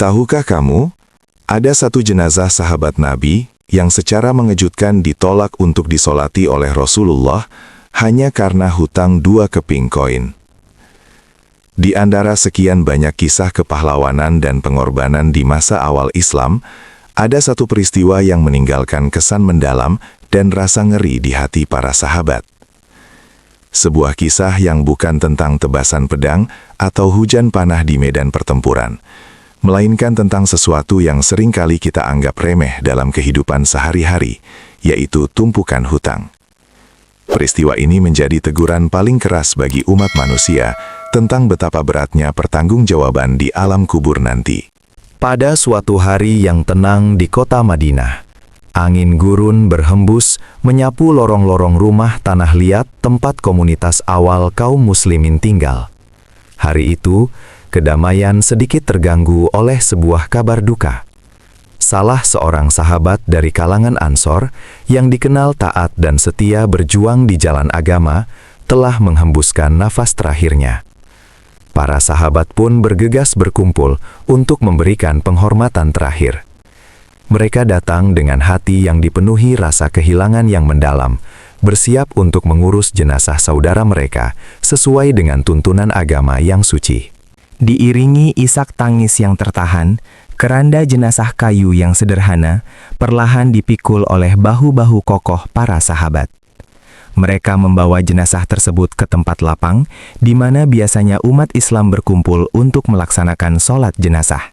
Tahukah kamu, ada satu jenazah sahabat Nabi yang secara mengejutkan ditolak untuk disolati oleh Rasulullah hanya karena hutang 2 keping koin. Di antara sekian banyak kisah kepahlawanan dan pengorbanan di masa awal Islam, ada satu peristiwa yang meninggalkan kesan mendalam dan rasa ngeri di hati para sahabat. Sebuah kisah yang bukan tentang tebasan pedang atau hujan panah di medan pertempuran, melainkan tentang sesuatu yang seringkali kita anggap remeh dalam kehidupan sehari-hari, yaitu tumpukan hutang. Peristiwa ini menjadi teguran paling keras bagi umat manusia tentang betapa beratnya pertanggungjawaban di alam kubur nanti. Pada suatu hari yang tenang di kota Madinah, angin gurun berhembus menyapu lorong-lorong rumah tanah liat tempat komunitas awal kaum muslimin tinggal. Hari itu, kedamaian sedikit terganggu oleh sebuah kabar duka. Salah seorang sahabat dari kalangan Ansor yang dikenal taat dan setia berjuang di jalan agama telah menghembuskan nafas terakhirnya. Para sahabat pun bergegas berkumpul untuk memberikan penghormatan terakhir. Mereka datang dengan hati yang dipenuhi rasa kehilangan yang mendalam, bersiap untuk mengurus jenazah saudara mereka sesuai dengan tuntunan agama yang suci. Diiringi isak tangis yang tertahan, keranda jenazah kayu yang sederhana perlahan dipikul oleh bahu-bahu kokoh para sahabat. Mereka membawa jenazah tersebut ke tempat lapang, di mana biasanya umat Islam berkumpul untuk melaksanakan sholat jenazah.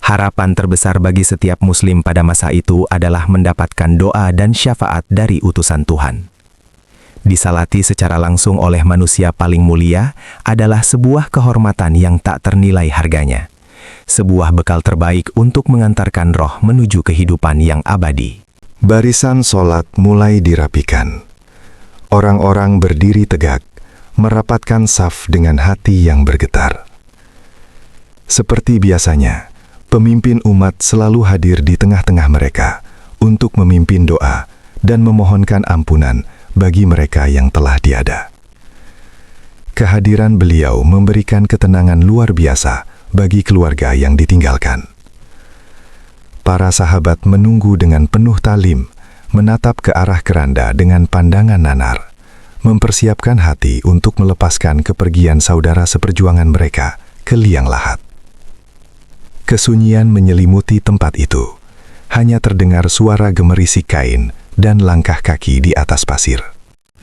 Harapan terbesar bagi setiap muslim pada masa itu adalah mendapatkan doa dan syafaat dari utusan Tuhan. Disalati secara langsung oleh manusia paling mulia adalah sebuah kehormatan yang tak ternilai harganya. Sebuah bekal terbaik untuk mengantarkan roh menuju kehidupan yang abadi. Barisan sholat mulai dirapikan. Orang-orang berdiri tegak, merapatkan saf dengan hati yang bergetar. Seperti biasanya, pemimpin umat selalu hadir di tengah-tengah mereka untuk memimpin doa dan memohonkan ampunan bagi mereka yang telah tiada. Kehadiran beliau memberikan ketenangan luar biasa bagi keluarga yang ditinggalkan. Para sahabat menunggu dengan penuh talim, menatap ke arah keranda dengan pandangan nanar, mempersiapkan hati untuk melepaskan kepergian saudara seperjuangan mereka ke liang lahat. Kesunyian menyelimuti tempat itu. Hanya terdengar suara gemerisik kain dan langkah kaki di atas pasir.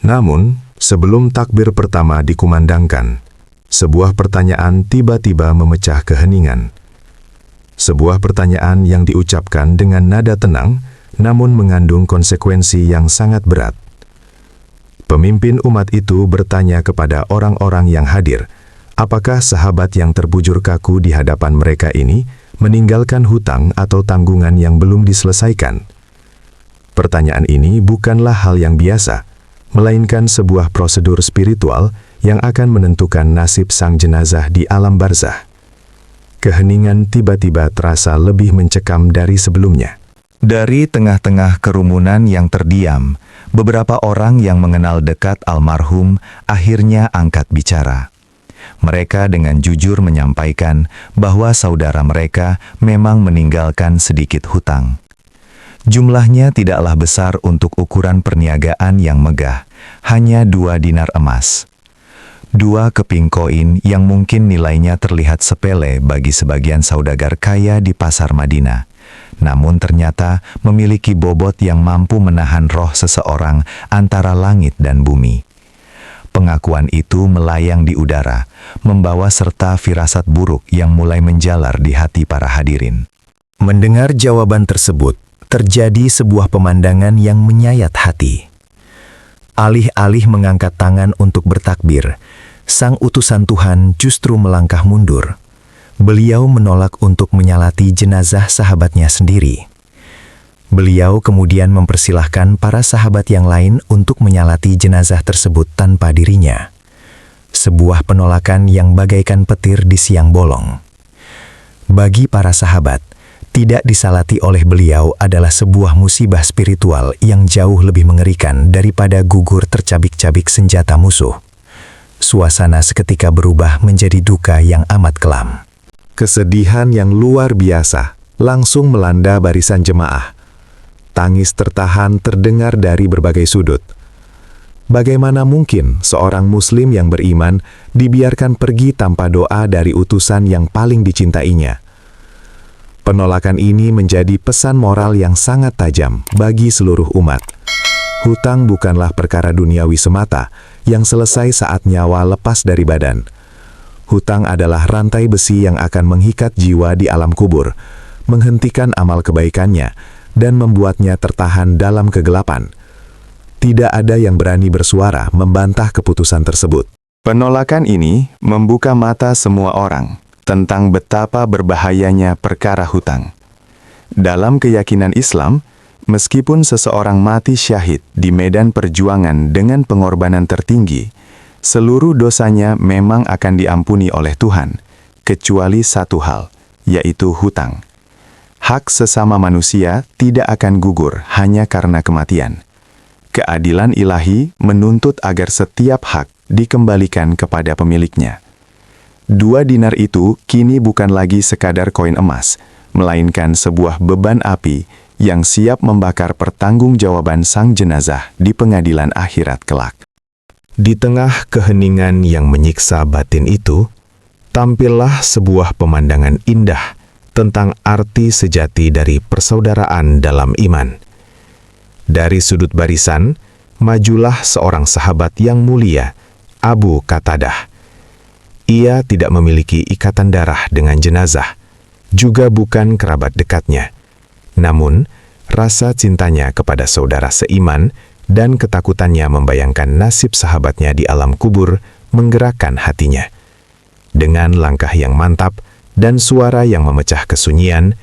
Namun, sebelum takbir pertama dikumandangkan, sebuah pertanyaan tiba-tiba memecah keheningan. Sebuah pertanyaan yang diucapkan dengan nada tenang, namun mengandung konsekuensi yang sangat berat. Pemimpin umat itu bertanya kepada orang-orang yang hadir, apakah sahabat yang terbujur kaku di hadapan mereka ini meninggalkan hutang atau tanggungan yang belum diselesaikan? Pertanyaan ini bukanlah hal yang biasa, melainkan sebuah prosedur spiritual yang akan menentukan nasib sang jenazah di alam barzah. Keheningan tiba-tiba terasa lebih mencekam dari sebelumnya. Dari tengah-tengah kerumunan yang terdiam, beberapa orang yang mengenal dekat almarhum akhirnya angkat bicara. Mereka dengan jujur menyampaikan bahwa saudara mereka memang meninggalkan sedikit hutang. Jumlahnya tidaklah besar untuk ukuran perniagaan yang megah, hanya 2 dinar emas. 2 keping koin yang mungkin nilainya terlihat sepele bagi sebagian saudagar kaya di pasar Madinah, namun ternyata memiliki bobot yang mampu menahan roh seseorang antara langit dan bumi. Pengakuan itu melayang di udara, membawa serta firasat buruk yang mulai menjalar di hati para hadirin. Mendengar jawaban tersebut, terjadi sebuah pemandangan yang menyayat hati. Alih-alih mengangkat tangan untuk bertakbir, sang utusan Tuhan justru melangkah mundur. Beliau menolak untuk menyalati jenazah sahabatnya sendiri. Beliau kemudian mempersilahkan para sahabat yang lain untuk menyalati jenazah tersebut tanpa dirinya. Sebuah penolakan yang bagaikan petir di siang bolong. Bagi para sahabat, tidak disalati oleh beliau adalah sebuah musibah spiritual yang jauh lebih mengerikan daripada gugur tercabik-cabik senjata musuh. Suasana seketika berubah menjadi duka yang amat kelam. Kesedihan yang luar biasa langsung melanda barisan jemaah. Tangis tertahan terdengar dari berbagai sudut. Bagaimana mungkin seorang muslim yang beriman dibiarkan pergi tanpa doa dari utusan yang paling dicintainya? Penolakan ini menjadi pesan moral yang sangat tajam bagi seluruh umat. Hutang bukanlah perkara duniawi semata yang selesai saat nyawa lepas dari badan. Hutang adalah rantai besi yang akan menghikat jiwa di alam kubur, menghentikan amal kebaikannya, dan membuatnya tertahan dalam kegelapan. Tidak ada yang berani bersuara membantah keputusan tersebut. Penolakan ini membuka mata semua orang tentang betapa berbahayanya perkara hutang. Dalam keyakinan Islam, meskipun seseorang mati syahid di medan perjuangan dengan pengorbanan tertinggi, seluruh dosanya memang akan diampuni oleh Tuhan, kecuali satu hal, yaitu hutang. Hak sesama manusia tidak akan gugur hanya karena kematian. Keadilan ilahi menuntut agar setiap hak dikembalikan kepada pemiliknya. 2 dinar itu kini bukan lagi sekadar koin emas, melainkan sebuah beban api yang siap membakar pertanggungjawaban sang jenazah di pengadilan akhirat kelak. Di tengah keheningan yang menyiksa batin itu, tampillah sebuah pemandangan indah tentang arti sejati dari persaudaraan dalam iman. Dari sudut barisan, majulah seorang sahabat yang mulia, Abu Qatadah. Ia tidak memiliki ikatan darah dengan jenazah, juga bukan kerabat dekatnya. Namun, rasa cintanya kepada saudara seiman dan ketakutannya membayangkan nasib sahabatnya di alam kubur menggerakkan hatinya. Dengan langkah yang mantap dan suara yang memecah kesunyian,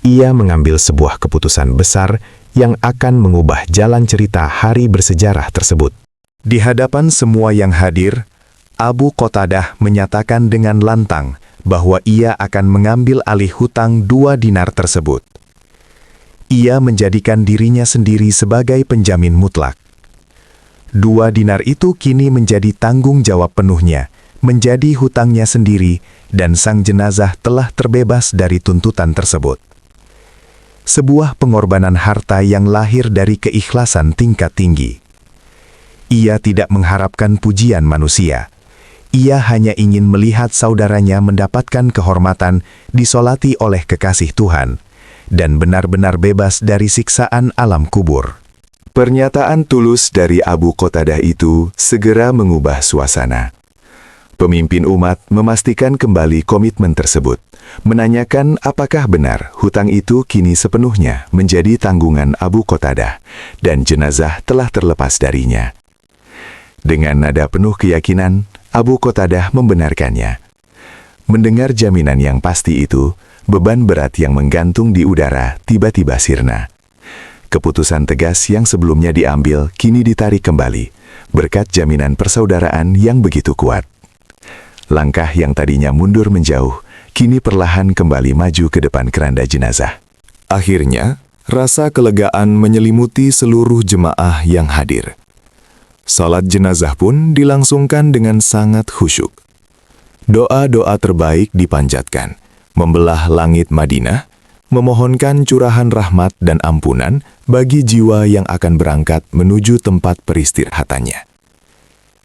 ia mengambil sebuah keputusan besar yang akan mengubah jalan cerita hari bersejarah tersebut. Di hadapan semua yang hadir, Abu Qatadah menyatakan dengan lantang bahwa ia akan mengambil alih hutang 2 dinar tersebut. Ia menjadikan dirinya sendiri sebagai penjamin mutlak. 2 dinar itu kini menjadi tanggung jawab penuhnya, menjadi hutangnya sendiri, dan sang jenazah telah terbebas dari tuntutan tersebut. Sebuah pengorbanan harta yang lahir dari keikhlasan tingkat tinggi. Ia tidak mengharapkan pujian manusia. Ia hanya ingin melihat saudaranya mendapatkan kehormatan disolati oleh kekasih Tuhan, dan benar-benar bebas dari siksaan alam kubur. Pernyataan tulus dari Abu Qatadah itu segera mengubah suasana. Pemimpin umat memastikan kembali komitmen tersebut, menanyakan apakah benar hutang itu kini sepenuhnya menjadi tanggungan Abu Qatadah, dan jenazah telah terlepas darinya. Dengan nada penuh keyakinan, Abu Qatadah membenarkannya. Mendengar jaminan yang pasti itu, beban berat yang menggantung di udara tiba-tiba sirna. Keputusan tegas yang sebelumnya diambil kini ditarik kembali, berkat jaminan persaudaraan yang begitu kuat. Langkah yang tadinya mundur menjauh, kini perlahan kembali maju ke depan keranda jenazah. Akhirnya, rasa kelegaan menyelimuti seluruh jemaah yang hadir. Salat jenazah pun dilangsungkan dengan sangat khusyuk. Doa-doa terbaik dipanjatkan, membelah langit Madinah, memohonkan curahan rahmat dan ampunan bagi jiwa yang akan berangkat menuju tempat peristirahatannya.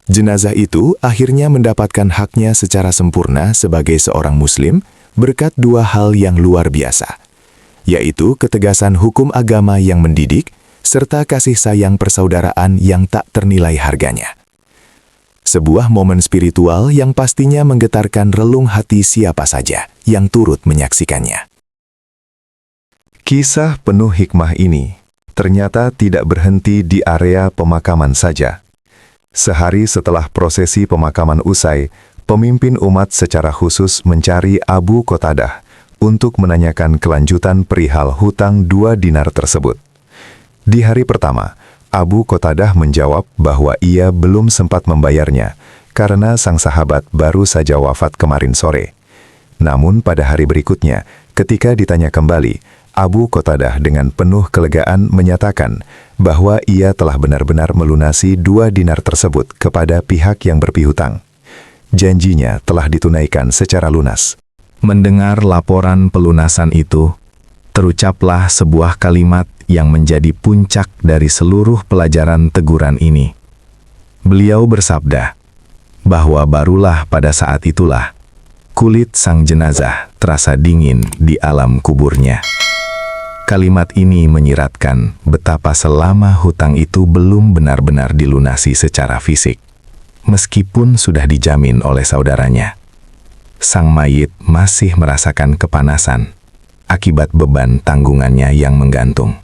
Jenazah itu akhirnya mendapatkan haknya secara sempurna sebagai seorang muslim berkat 2 hal yang luar biasa, yaitu ketegasan hukum agama yang mendidik, serta kasih sayang persaudaraan yang tak ternilai harganya. Sebuah momen spiritual yang pastinya menggetarkan relung hati siapa saja yang turut menyaksikannya. Kisah penuh hikmah ini ternyata tidak berhenti di area pemakaman saja. Sehari setelah prosesi pemakaman usai, pemimpin umat secara khusus mencari Abu Qatadah untuk menanyakan kelanjutan perihal hutang 2 dinar tersebut. Di hari pertama, Abu Qatadah menjawab bahwa ia belum sempat membayarnya karena sang sahabat baru saja wafat kemarin sore. Namun pada hari berikutnya, ketika ditanya kembali, Abu Qatadah dengan penuh kelegaan menyatakan bahwa ia telah benar-benar melunasi 2 dinar tersebut kepada pihak yang berpihutang. Janjinya telah ditunaikan secara lunas. Mendengar laporan pelunasan itu, terucaplah sebuah kalimat yang menjadi puncak dari seluruh pelajaran teguran ini. Beliau bersabda bahwa barulah pada saat itulah kulit sang jenazah terasa dingin di alam kuburnya. Kalimat ini menyiratkan betapa selama hutang itu belum benar-benar dilunasi secara fisik, meskipun sudah dijamin oleh saudaranya. Sang mayit masih merasakan kepanasan akibat beban tanggungannya yang menggantung.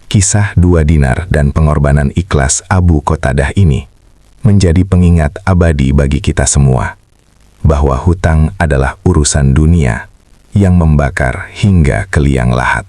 Kisah 2 dinar dan pengorbanan ikhlas Abu Qatadah ini menjadi pengingat abadi bagi kita semua, bahwa hutang adalah urusan dunia yang membakar hingga ke liang lahat.